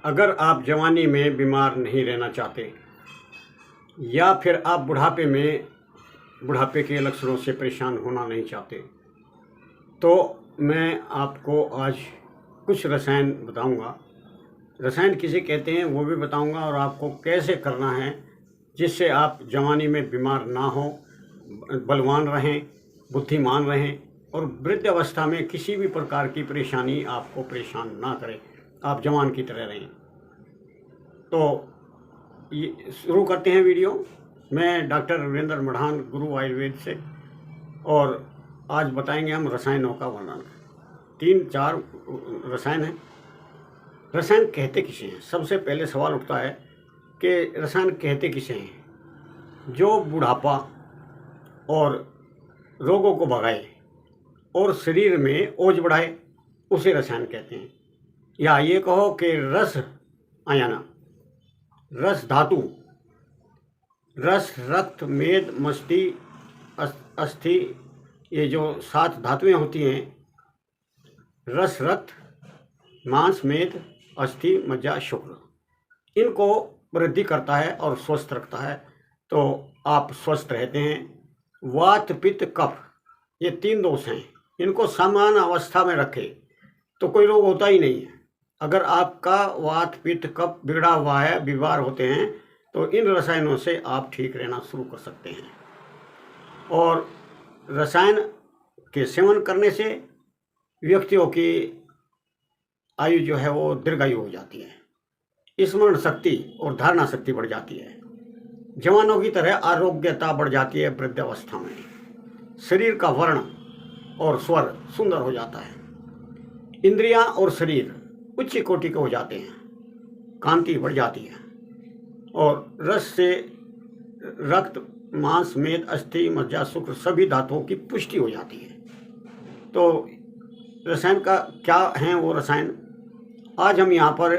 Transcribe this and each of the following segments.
अगर आप जवानी में बीमार नहीं रहना चाहते या फिर आप बुढ़ापे के लक्षणों से परेशान होना नहीं चाहते, तो मैं आपको आज कुछ रसायन बताऊंगा। रसायन किसे कहते हैं वो भी बताऊंगा, और आपको कैसे करना है जिससे आप जवानी में बीमार ना हो, बलवान रहें, बुद्धिमान रहें, और वृद्ध अवस्था में किसी भी प्रकार की परेशानी आपको परेशान ना करे, आप जवान की तरह रहें। तो ये शुरू करते हैं वीडियो। मैं डॉक्टर रविंद्र मढ़ान, गुरु आयुर्वेद से, और आज बताएंगे हम रसायनों का वर्णन। 3-4 रसायन हैं। रसायन कहते किसे हैं? सबसे पहले सवाल उठता है कि रसायन कहते किसे हैं? जो बुढ़ापा और रोगों को भगाए और शरीर में ओज बढ़ाए, उसे रसायन कहते हैं। या ये कहो कि रस आयना, रस धातु, रस, रक्त, मेद, मस्ति, अस्थि, ये जो 7 धातुएं होती हैं, रस, रक्त, मांस, मेद, अस्थि, मज्जा, शुक्र, इनको वृद्धि करता है और स्वस्थ रखता है, तो आप स्वस्थ रहते हैं। वात, पित्त, कफ, ये 3 दोष हैं, इनको समान अवस्था में रखें तो कोई रोग होता ही नहीं है। अगर आपका वात, पित्त, कफ बिगड़ा हुआ है, बीमार होते हैं, तो इन रसायनों से आप ठीक रहना शुरू कर सकते हैं। और रसायन के सेवन करने से व्यक्तियों की आयु जो है वो दीर्घायु हो जाती है, स्मरण शक्ति और धारणा शक्ति बढ़ जाती है, जवानों की तरह आरोग्यता बढ़ जाती है वृद्ध अवस्था में, शरीर का वर्ण और स्वर सुंदर हो जाता है, इंद्रियां और शरीर उच्च कोटि के हो जाते हैं, कांति बढ़ जाती है, और रस से रक्त, मांस, मेद, अस्थि, मज्जा, शुक्र सभी धातुओं की पुष्टि हो जाती है। तो रसायन का क्या हैं वो रसायन? आज हम यहाँ पर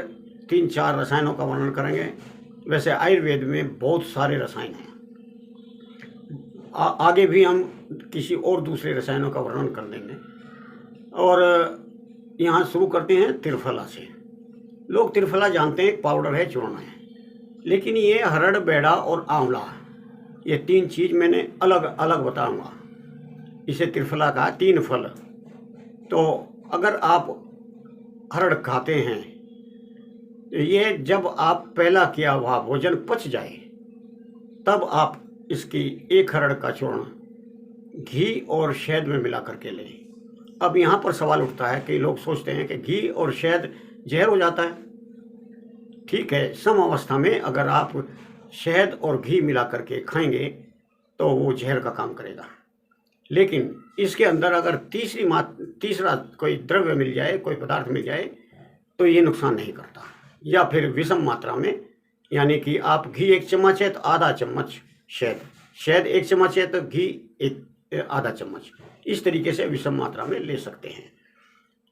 3-4 रसायनों का वर्णन करेंगे। वैसे आयुर्वेद में बहुत सारे रसायन हैं, आगे भी हम किसी और दूसरे रसायनों का वर्णन कर देंगे। और यहाँ शुरू करते हैं त्रिफला से। लोग त्रिफला जानते हैं, पाउडर है, चूर्ण है, लेकिन ये हरड़, बेड़ा और आंवला, ये 3 चीज़ मैंने अलग अलग बताऊंगा। इसे त्रिफला का 3 फल। तो अगर आप हरड़ खाते हैं, ये जब आप पहला किया हुआ भोजन पच जाए, तब आप इसकी 1 हरड़ का चूर्ण घी और शहद में मिला करके लें। अब यहाँ पर सवाल उठता है कि लोग सोचते हैं कि घी और शहद जहर हो जाता है। ठीक है, सम अवस्था में अगर आप शहद और घी मिला करके खाएंगे तो वो जहर का काम करेगा, लेकिन इसके अंदर अगर तीसरा कोई द्रव्य मिल जाए, कोई पदार्थ मिल जाए, तो ये नुकसान नहीं करता। या फिर विषम मात्रा में, यानी कि आप घी 1 चम्मच है तो आधा चम्मच शहद 1 चम्मच है तो घी 1 आधा चम्मच, इस तरीके से विषम मात्रा में ले सकते हैं।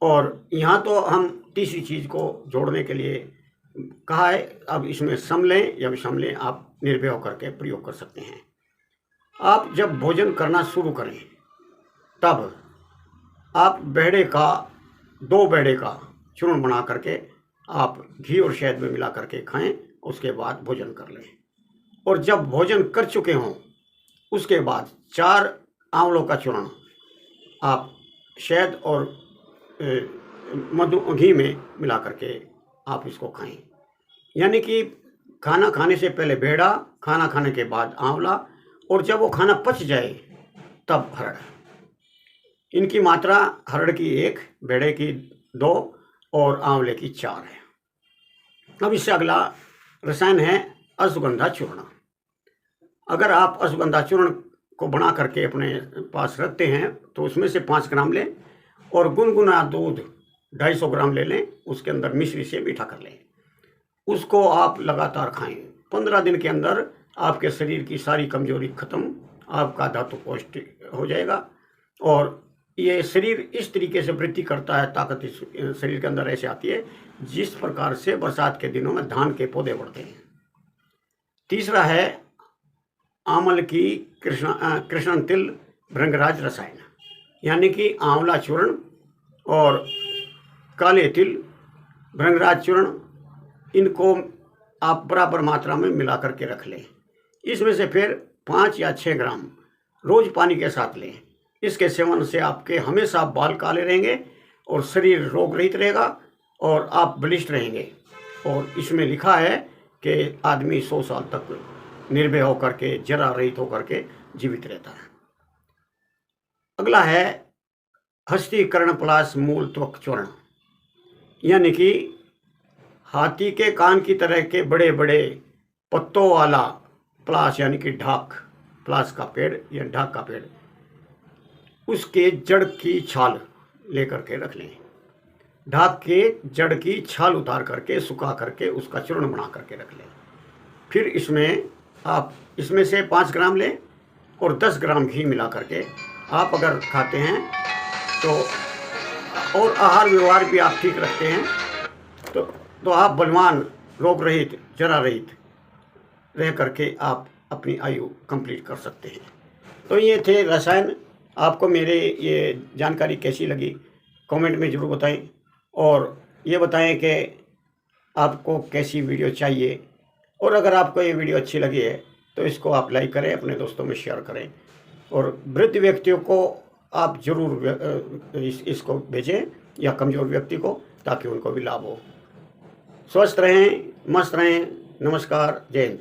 और यहाँ तो हम तीसरी चीज़ को जोड़ने के लिए कहा है। अब इसमें सम लें या विषम लें, आप निर्भय होकर के प्रयोग कर सकते हैं। आप जब भोजन करना शुरू करें, तब आप 2 बेड़े का चूर्ण बना करके आप घी और शहद में मिला करके खाएं, उसके बाद भोजन कर लें। और जब भोजन कर चुके हों, उसके बाद 4 आंवलों का चूर्ण आप शहद और घी में मिला करके आप इसको खाएं। यानी कि खाना खाने से पहले बेड़ा, खाना खाने के बाद आंवला, और जब वो खाना पच जाए तब हरड़। इनकी मात्रा हरड़ की 1, बेड़े की 2 और आंवले की 4 है। अब इससे अगला रसायन है अश्वगंधा चूर्ण। अगर आप अश्वगंधा चूर्ण को बना करके अपने पास रखते हैं तो उसमें से 5 ग्राम लें, और गुनगुना दूध 250 ग्राम ले लें, उसके अंदर मिश्री से मीठा कर लें, उसको आप लगातार खाएं। 15 दिन के अंदर आपके शरीर की सारी कमजोरी खत्म, आपका धातु पौष्टिक हो जाएगा, और ये शरीर इस तरीके से वृद्धि करता है, ताकत इस शरीर के अंदर ऐसे आती है जिस प्रकार से बरसात के दिनों में धान के पौधे बढ़ते हैं। तीसरा है आमल की कृष्ण तिल भृंगराज रसायन, यानी कि आंवला चूर्ण और काले तिल, भृंगराज चूर्ण इनको आप बराबर मात्रा में मिला करके रख लें। इसमें से फिर 5 या 6 ग्राम रोज़ पानी के साथ लें। इसके सेवन से आपके हमेशा बाल काले रहेंगे और शरीर रोग रहित रहेगा और आप बलिष्ठ रहेंगे। और इसमें लिखा है कि आदमी 100 साल तक निर्भय होकर के, जरा रहित होकर के जीवित रहता है। अगला है हस्तीकरण प्लस मूल त्वक चूर्ण, यानी कि हाथी के कान की तरह के बड़े बड़े पत्तों वाला प्लास, यानी कि ढाक, प्लास का पेड़ या ढाक का पेड़, उसके जड़ की छाल लेकर के रख लें। ढाक के जड़ की छाल उतार करके सुखा करके उसका चूर्ण बना करके रख लें। फिर इसमें से 5 ग्राम लें और 10 ग्राम घी मिला करके आप अगर खाते हैं तो, और आहार व्यवहार भी आप ठीक रखते हैं तो आप बलवान, रोग रहित, जरा रहित रह करके आप अपनी आयु कंप्लीट कर सकते हैं। तो ये थे रसायन। आपको मेरे ये जानकारी कैसी लगी कमेंट में ज़रूर बताएं और ये बताएं कि आपको कैसी वीडियो चाहिए। और अगर आपको ये वीडियो अच्छी लगी है तो इसको आप लाइक करें, अपने दोस्तों में शेयर करें और वृद्ध व्यक्तियों को आप ज़रूर इसको भेजें या कमज़ोर व्यक्ति को, ताकि उनको भी लाभ हो। स्वस्थ रहें, मस्त रहें। नमस्कार, जय हिंद।